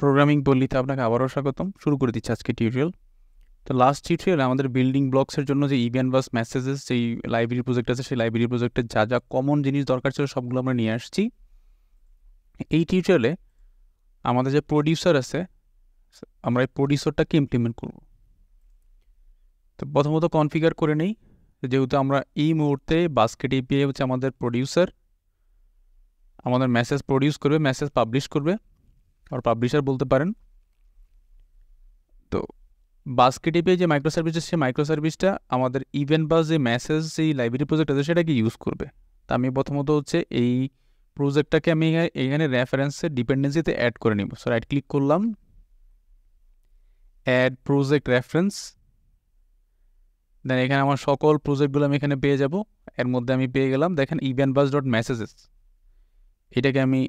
Programming পল্লীতে আপনাকে আবারও স্বাগতম। শুরু করে দিচ্ছি আজকে টিউটোরিয়াল। তো লাস্ট টিউটোরিয়ালে আমাদের বিল্ডিং ব্লকসের জন্য যে ইভেন্ট বাস মেসেজেস যেই লাইব্রেরি প্রজেক্ট আছে, সেই লাইব্রেরি প্রজেক্টের যা যা কমন জিনিস দরকার ছিল সবগুলো আমরা নিয়ে আসছি। এই টিউটোরিয়ালে আমাদের যে প্রডিউসার আছে, আমরা এই প্রডিউসারটাকে ইমপ্লিমেন্ট করব। তো প্রথমত কনফিগার করে নেই, যেহেতু আমরা এই মুহূর্তে বাস্কেট এপিআই হচ্ছে আমাদের প্রডিউসার, আমাদের মেসেজ প্রডিউস করবে, মেসেজ পাবলিশ করবে, আর পাবলিশার বলতে পারেন। তো বাস্কেট এপিআই যে মাইক্রোসার্ভিস আছে, সেই মাইক্রোসার্ভিসটা আমাদের ইভেন্ট বা যে মেসেজ যেই লাইব্রেরি প্রজেক্ট আছে সেটাকে ইউজ করবে। তা আমি প্রথমত হচ্ছে এই প্রজেক্টটাকে আমি এখানে রেফারেন্সে ডিপেন্ডেন্সিতে অ্যাড করে নিব। সো রাইট ক্লিক করলাম, অ্যাড প্রজেক্ট রেফারেন্স। দেন এখানে আমার সকল প্রজেক্টগুলো আমি এখানে পেয়ে যাব। এর মধ্যে আমি পেয়ে গেলাম, দেখেন ইভেন্ট বাস ডট মেসেজেস, এটাকে আমি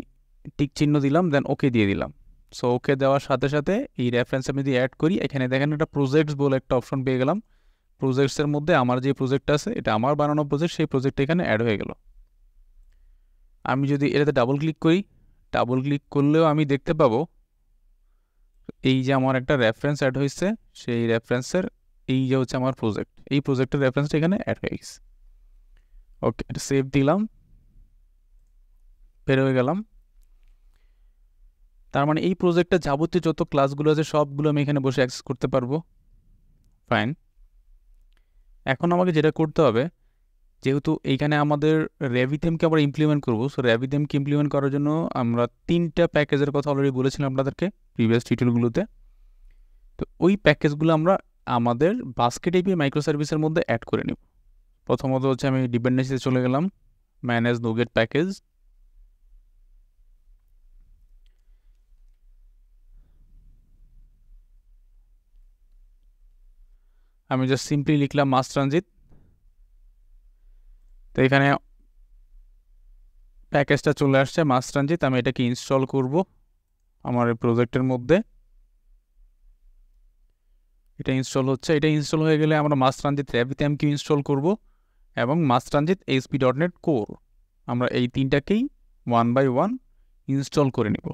টিক চিহ্ন দিলাম, দেন ওকে দিয়ে দিলাম। সো ওকে দেওয়ার সাথে সাথে এই রেফারেন্স আমি যদি অ্যাড করি, এখানে দেখেন একটা প্রজেক্টস বলে একটা অপশন পেয়ে গেলাম। প্রজেক্টসের মধ্যে আমার যে প্রজেক্টটা আছে, এটা আমার বানানো প্রজেক্ট, সেই প্রজেক্টটা এখানে অ্যাড হয়ে গেল। আমি যদি এটাতে ডাবল ক্লিক করি, ডাবল ক্লিক করলেও আমি দেখতে পাবো এই যে আমার একটা রেফারেন্স অ্যাড হয়েছে, সেই রেফারেন্সের এই যে হচ্ছে আমার প্রজেক্ট, এই প্রজেক্টের রেফারেন্সটা এখানে অ্যাড হয়ে গেছে। ওকে, এটা সেভ দিলাম, বের হয়ে গেলাম। তার মানে এই প্রজেক্টটা যাবতীয় যত ক্লাসগুলো আছে সবগুলো আমি এখানে বসে অ্যাক্সেস করতে পারবো। ফাইন। এখন আমাকে যেটা করতে হবে, যেহেতু এইখানে আমাদের RabbitMQ আমরা ইমপ্লিমেন্ট করবো, সো RabbitMQ ইমপ্লিমেন্ট করার জন্য আমরা 3টা প্যাকেজের কথা অলরেডি বলেছিলাম আপনাদেরকে প্রিভিয়াস টিউটোরিয়ালগুলোতে। তো ওই প্যাকেজগুলো আমরা আমাদের বাস্কেট এপিআই মাইক্রোসার্ভিসের মধ্যে অ্যাড করে নিব। প্রথমত হচ্ছে আমি ডিপেন্ডেন্সিতে চলে গেলাম, ম্যানেজ নোগেট প্যাকেজ। আমি জাস্ট সিম্পলি লিখলাম মাস ট্রানজিট। তো এখানে প্যাকেজটা চলে আসছে মাস ট্রানজিট। আমি এটাকে ইনস্টল করব আমার প্রজেক্টের মধ্যে। এটা ইনস্টল হচ্ছে, এটা ইনস্টল হয়ে গেলে আমরা মাস ট্রানজিট RabbitMQ ইনস্টল করব এবং মাস ট্রানজিট ASP.NET কোর, আমরা এই তিনটাকেই 1 by 1 ইনস্টল করে নিব।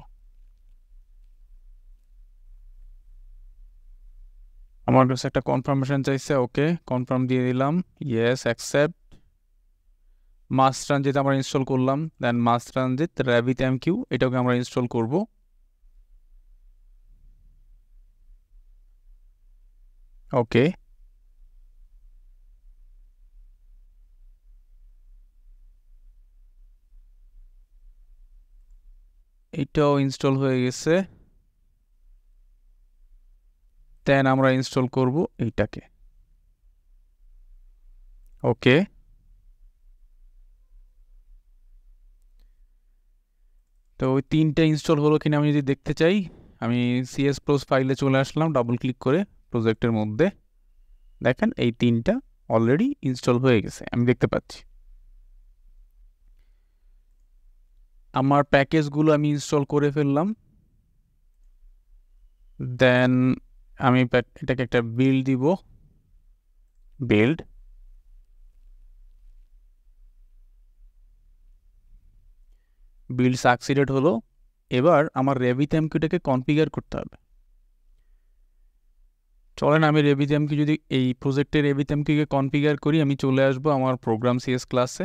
আমার কাছে একটা কনফার্মেশন চাইছে, ওকে কনফার্ম দিয়ে দিলাম, ইয়েস অ্যাকসেপ্ট। মাস ট্রানজিট আমরা ইনস্টল করলাম, দেন মাস ট্রানজিট RabbitMQ এটাকে আমরা ইনস্টল করব। ওকে, এটাও ইনস্টল হয়ে গেছে। দেন আমরা ইনস্টল করব এইটাকে। ওকে, তো ওই তিনটা ইনস্টল হলো কিনা আমি যদি দেখতে চাই, আমি CS Pros ফাইলে চলে আসলাম, ডাবল ক্লিক করে প্রজেক্টের মধ্যে দেখেন এই তিনটা অলরেডি ইনস্টল হয়ে গেছে, আমি দেখতে পাচ্ছি। আমার প্যাকেজগুলো আমি ইনস্টল করে ফেললাম। দেন আমি এটাকে একটা বিল্ড দিব, বিল্ড। বিল্ড সাকসিডেড হলো। এবার আমার RabbitMQটাকে কনফিগার করতে হবে। চলেন আমি RabbitMQ যদি এই প্রজেক্টের RabbitMQকে কনফিগার করি, আমি চলে আসব আমার প্রোগ্রাম CS ক্লাসে।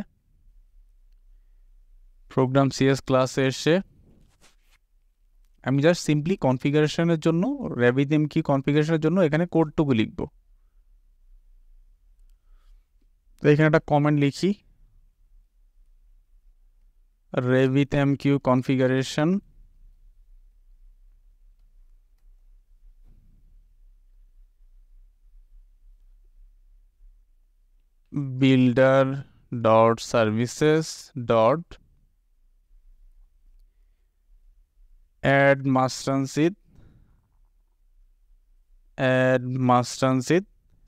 প্রোগ্রাম CS ক্লাসে এসে আমি জাস্ট সিম্পলি কনফিগারেশনের জন্য, RabbitMQ কনফিগারেশনের জন্য এখানে কোডটুকু লিখব। তো এখানে একটা কমেন্ট লিখি, RabbitMQ configuration builder dot services dot add mass transit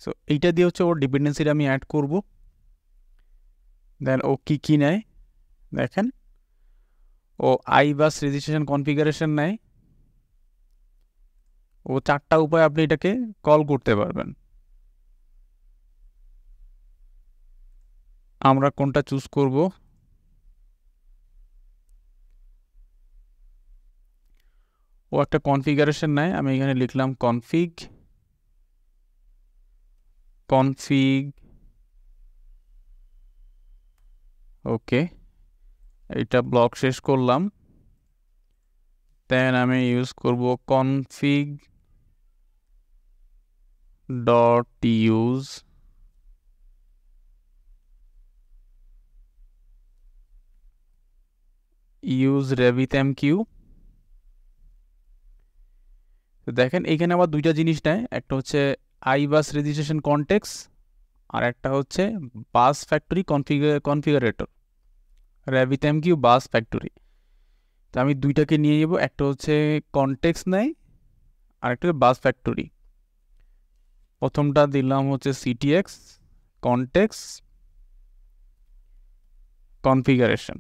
so এইটা দিয়ে হচ্ছে ওর ডিপেন্ডেন্সিটা আমি অ্যাড করব। দেন ও কি নেয় দেখেন, ও iBus রেজিস্ট্রেশন কনফিগারেশন নেয়। ও 4টা উপায় আপনি এটাকে কল করতে পারবেন। আমরা কোনটা চুজ করব? ও ও একটা কনফিগারেশন নেয়, আমি এখানে লিখলাম কনফিগ ওকে, এটা ব্লক শেষ করলাম। দেন আমি ইউজ করব config ডট use RabbitMQ। তো দেখেন এখানে আবার দুইটা জিনিস নেয়, একটা হচ্ছে iBus রেজিস্ট্রেশন কনটেক্স আর একটা হচ্ছে বাস ফ্যাক্টরি কনফিগারেটর, RabbitMQ বাস ফ্যাক্টরি। তো আমি দুইটাকে নিয়ে যাব, একটা হচ্ছে কনটেক্স নেয় আর একটা বাস ফ্যাক্টরি। প্রথমটা দিলাম হচ্ছে ctx কনটেক্স কনফিগারেশন।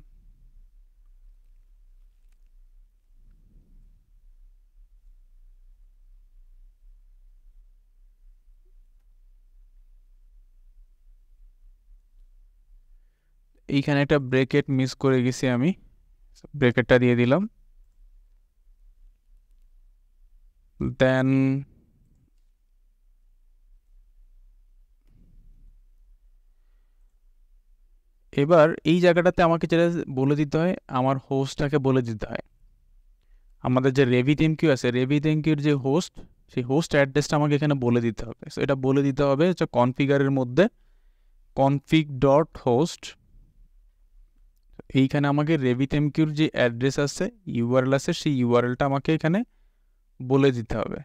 এইখানে একটা ব্রেকেট মিস করে গেছি আমি, ব্রেকেটটা দিয়ে দিলাম। দেন এবার এই জায়গাটাতে আমাকে যেটা বলে দিতে হয়, আমার হোস্টটাকে বলে দিতে হয়। আমাদের যে RabbitMQ আছে, RabbitMQর যে হোস্ট, সেই হোস্ট অ্যাড্রেসটা আমাকে এখানে বলে দিতে হবে। সো এটা বলে দিতে হবে হচ্ছে কনফিগারের মধ্যে config ডট হোস্ট। এইখানে আমাকে RabbitMQর যে অ্যাড্রেস আছে, ইউআরএল আছে, সেই ইউআরএলটা আমাকে এখানে বলে দিতে হবে।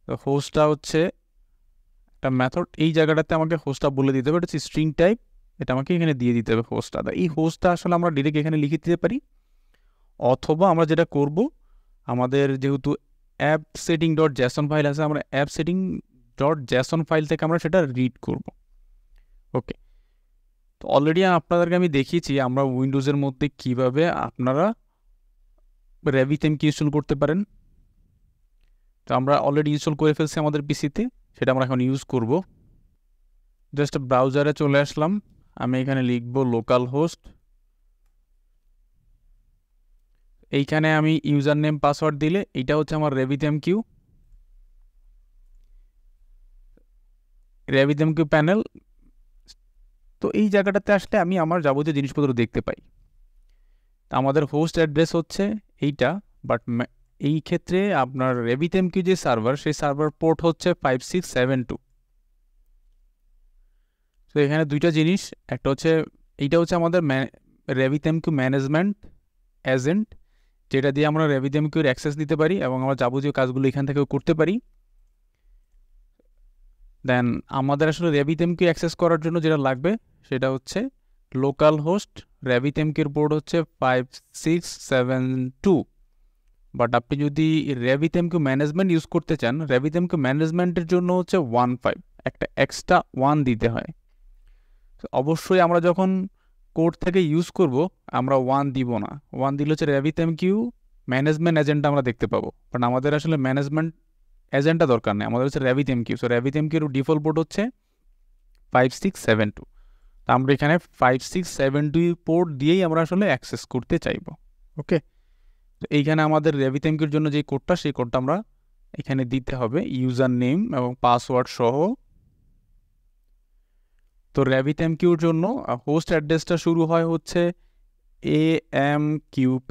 তো হোস্টটা হচ্ছে একটা মেথড, এই জায়গাটাতে আমাকে হোস্টটা বলে দিতে হবে, এটা হচ্ছে স্ট্রিং টাইপ, এটা আমাকে এখানে দিয়ে দিতে হবে হোস্টটা। এই হোস্টটা আসলে আমরা ডিরেক্ট এখানে লিখে দিতে পারি, অথবা আমরা যেটা করব, আমাদের যেহেতু app setting dot Jason file আছে, আমরা app setting dot Jason file থেকে আমরা সেটা রিড করব। ওকে, তো অলরেডি আপনাদেরকে আমি দেখিয়েছি আমরা উইন্ডোজের মধ্যে কিভাবে আপনারা RabbitMQ ইনস্টল করতে পারেন। তো আমরা অলরেডি ইনস্টল করে ফেলছি আমাদের পিসিতে, সেটা আমরা এখন ইউজ করব। জাস্ট ব্রাউজারে চলে আসলাম, আমি এখানে লিখব লোকাল হোস্ট। এইখানে আমি ইউজার নেম পাসওয়ার্ড দিলে এইটা হচ্ছে আমার RabbitMQ প্যানেল। তো এই জায়গাটাতে আসলে আমি আমার যাবতীয় জিনিসপত্র দেখতে পাই। আমাদের হোস্ট অ্যাড্রেস হচ্ছে এইটা, বাট এই ক্ষেত্রে আপনার RabbitMQ যে সার্ভার, সেই সার্ভার পোর্ট হচ্ছে 5672। তো এখানে দুইটা জিনিস, একটা হচ্ছে এইটা হচ্ছে আমাদের RabbitMQ ম্যানেজমেন্ট এজেন্ট, যেটা দিয়ে আমরা RabbitMQর অ্যাক্সেস দিতে পারি এবং আমরা যাবতীয় কাজগুলো এখান থেকেও করতে পারি। দেন আমাদের আসলে RabbitMQ অ্যাক্সেস করার জন্য যেটা লাগবে সেটা হচ্ছে লোকাল হোস্ট, RabbitMQর পোর্ট হচ্ছে 5672। বাট আপনি যদি RabbitMQ ম্যানেজমেন্ট ইউজ করতে চান, RabbitMQ ম্যানেজমেন্টের জন্য হচ্ছে 15, একটা এক্সট্রা 1 দিতে হয়। তো অবশ্যই আমরা যখন কোড থেকে ইউজ করব আমরা 1 দিব না, 1 দিলে হচ্ছে RabbitMQ ম্যানেজমেন্ট এজেন্ট আমরা দেখতে পাবো, বাট আমাদের আসলে ম্যানেজমেন্ট এজেন্টটা দরকার নেই, আমাদের হচ্ছে RabbitMQ। সো RabbitMQর ডিফল্ট পোর্ট হচ্ছে 5672। তো আমরা এখানে 5672 পোর্ট দিয়েই আমরা আসলে অ্যাক্সেস করতে চাইবো। ওকে, তো এইখানে আমাদের RabbitMQর জন্য যে কোডটা, সেই কোডটা আমরা এখানে দিতে হবে, ইউজার নেম এবং পাসওয়ার্ড সহ। তো RabbitMQর জন্য হোস্ট অ্যাড্রেসটা শুরু হয় হচ্ছে AMQP :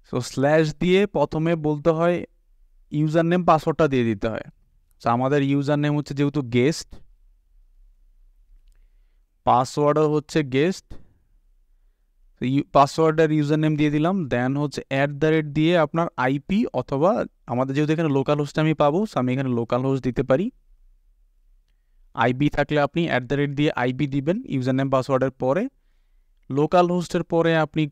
সো স্ল্যাশ দিয়ে প্রথমে বলতে হয় ইউজার নেম, পাসওয়ার্ডটা দিয়ে দিতে হয়। সো আমাদের ইউজার নেম হচ্ছে যেহেতু গেস্ট, পাসওয়ার্ডও হচ্ছে গেস্ট, পাসওয়ার্ড আর ইউজার নেম দিয়ে দিলাম। দেন হচ্ছে @ দিয়ে আপনার আইপি, অথবা আমাদের যেহেতু এখানে লোকাল হোস্ট আমি পাবো, সো আমি এখানে লোকাল হোস্ট দিতে পারি। আইপি থাকলে আপনি @ দিয়ে আইপি দিবেন ইউজার নেম পাসওয়ার্ডের পরে। লোকাল হোস্টের পরে আপনি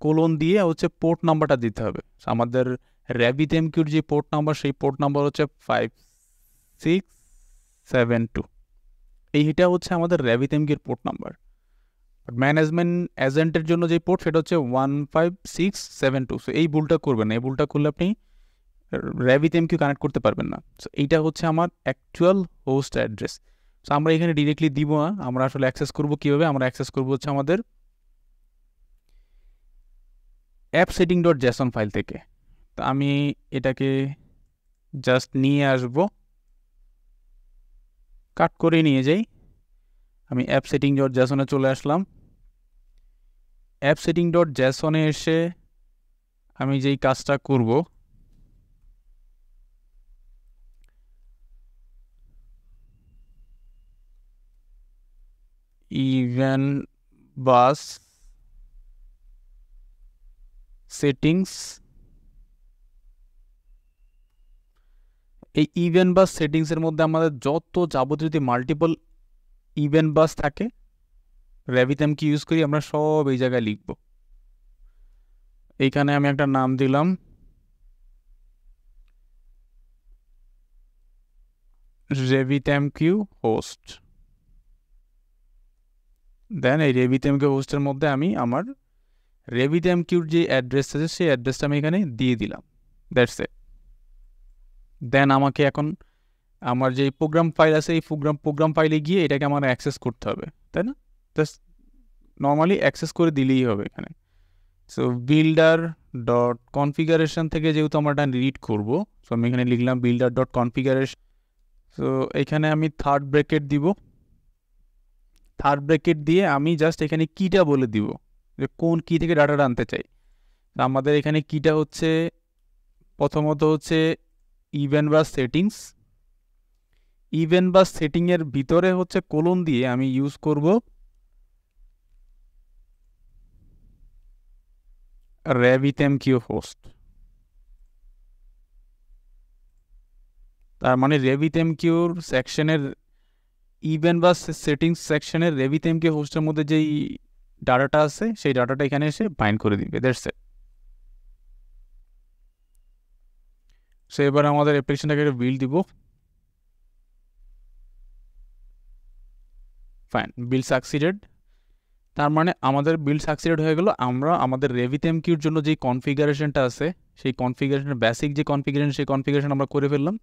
কোলন দিয়ে হচ্ছে পোর্ট নাম্বারটা দিতে হবে। আমাদের RabbitMQর যে পোর্ট নাম্বার, সেই পোর্ট নাম্বার হচ্ছে 5672। এইটা হচ্ছে আমাদের RabbitMQর পোর্ট নাম্বার। ম্যানেজমেন্ট এজেন্টের জন্য যে পোর্ট, সেটা হচ্ছে 15672। সো এই ভুলটা করবেন না, এই ভুলটা করলে আপনি RabbitMQ কানেক্ট করতে পারবেন না। সো এইটা হচ্ছে আমার অ্যাকচুয়াল হোস্ট অ্যাড্রেস। সো আমরা এখানে ডিরেক্টলি দিব না, আমরা আসলে অ্যাক্সেস করব কীভাবে, আমরা অ্যাক্সেস করব হচ্ছে আমাদের app setting dot Jason file থেকে। তো আমি এটাকে জাস্ট নিয়ে আসব, কাট করে নিয়ে যাই। আমি অ্যাপ সেটিং ডট জেসনে চলে আসলাম। অ্যাপ সেটিং ডট জেসনে এসে আমি যেই কাজটা করব, ইভেন্ট বাস সেটিংস, এই ইভেন্ট বাস সেটিংসের মধ্যে আমাদের যত যাবতীয় যদি মাল্টিপল ইভেন্ট বাস থাকে RabbitMQ ইউজ করি আমরা সব এই জায়গায় লিখব। এইখানে আমি একটা নাম দিলাম RabbitMQ হোস্ট। দেন এই RabbitMQ হোস্টের মধ্যে আমি আমার RabbitMQর যে অ্যাড্রেস আছে সেই অ্যাড্রেসটা আমি এখানে দিয়ে দিলাম। That's it. দেন আমাকে এখন আমার যে প্রোগ্রাম ফাইল আছে এই প্রোগ্রাম ফাইলে গিয়ে এটাকে আমার অ্যাক্সেস করতে হবে, তাই না? জাস্ট নর্মালি অ্যাক্সেস করে দিলেই হবে এখানে। সো বিল্ডার ডট কনফিগারেশন থেকে যেহেতু আমরা এটা রিড করবো, সো আমি এখানে লিখলাম বিল্ডার ডট কনফিগারেশন। সো এখানে আমি থার্ড ব্র্যাকেট দিব। থার্ড ব্র্যাকেট দিয়ে আমি জাস্ট এখানে কিটা বলে দিব যে কোন কি থেকে ডাটাটা আনতে চাই। আমাদের এখানে কিটা হচ্ছে প্রথমত হচ্ছে ইভেন্ট বাস সেটিংস। ইভেন্ট বাস সেটিংয়ের ভিতরে হচ্ছে কোলন দিয়ে আমি ইউজ করব RabbitMQ হোস্ট। তার মানে RabbitMQর সেকশনের ইভেন্ট বাস সেটিংস সেকশনের RabbitMQ হোস্টের মধ্যে যেই ডাটাটা আছে সেই ডাটাটা এখানে এসে বাইন্ড করে দিবে। That's it. সো এবার আমাদের অ্যাপ্লিকেশনটাকে বিল্ড দিব। Fine, build succeeded. তার মানে আমাদের বিল্ড সাকসিডেড হয়ে গেল। আমরা আমাদের RabbitMQর জন্য যেই কনফিগারেশনটা আছে সেই কনফিগারেশন বেসিক যে কনফিগারেশন সেই কনফিগারেশন আমরা করে ফেললাম।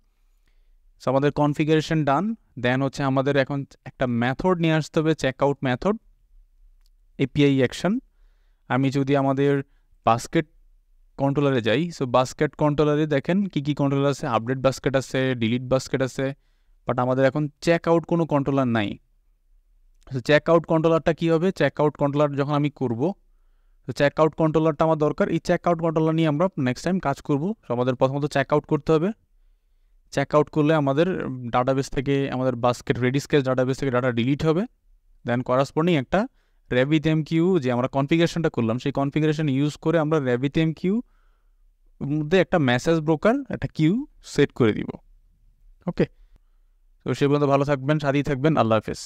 সো আমাদের কনফিগারেশন ডান। দেন হচ্ছে আমাদের এখন একটা মেথড নিয়ে আসতে হবে, চেকআউট মেথড, API অ্যাকশন। আমি যদি আমাদের বাস্কেট কন্ট্রোলারে যাই, সো বাস্কেট কন্ট্রোলারে দেখেন কি কি কন্ট্রোলার আছে, আপডেট বাস্কেট আছে, ডিলিট বাস্কেট আছে, বাট আমাদের এখন চেকআউট কোনো কন্ট্রোলার নাই। চেকআউট কন্ট্রোলারটা কী হবে? চেকআউট কন্ট্রোলার যখন আমি করব, তো চেকআউট কন্ট্রোলারটা আমার দরকার। এই চেকআউট কন্ট্রোলার নিয়ে আমরা নেক্সট টাইম কাজ করব। আমাদের প্রথমত চেকআউট করতে হবে। চেকআউট করলে আমাদের ডাটাবেস থেকে, আমাদের বাস্কেট রেডিসকেস ডাটাবেস থেকে ডাটা ডিলিট হবে। দেন করাসপন্ডিং একটা RabbitMQ যে আমরা কনফিগারেশনটা করলাম সেই কনফিগারেশন ইউজ করে আমরা RabbitMQ মধ্যে একটা মেসেজ ব্রোকার, একটা কিউ সেট করে দিব। ওকে, তো সে পর্যন্ত ভালো থাকবেন, সাথেই থাকবেন। আল্লাহ হাফেজ।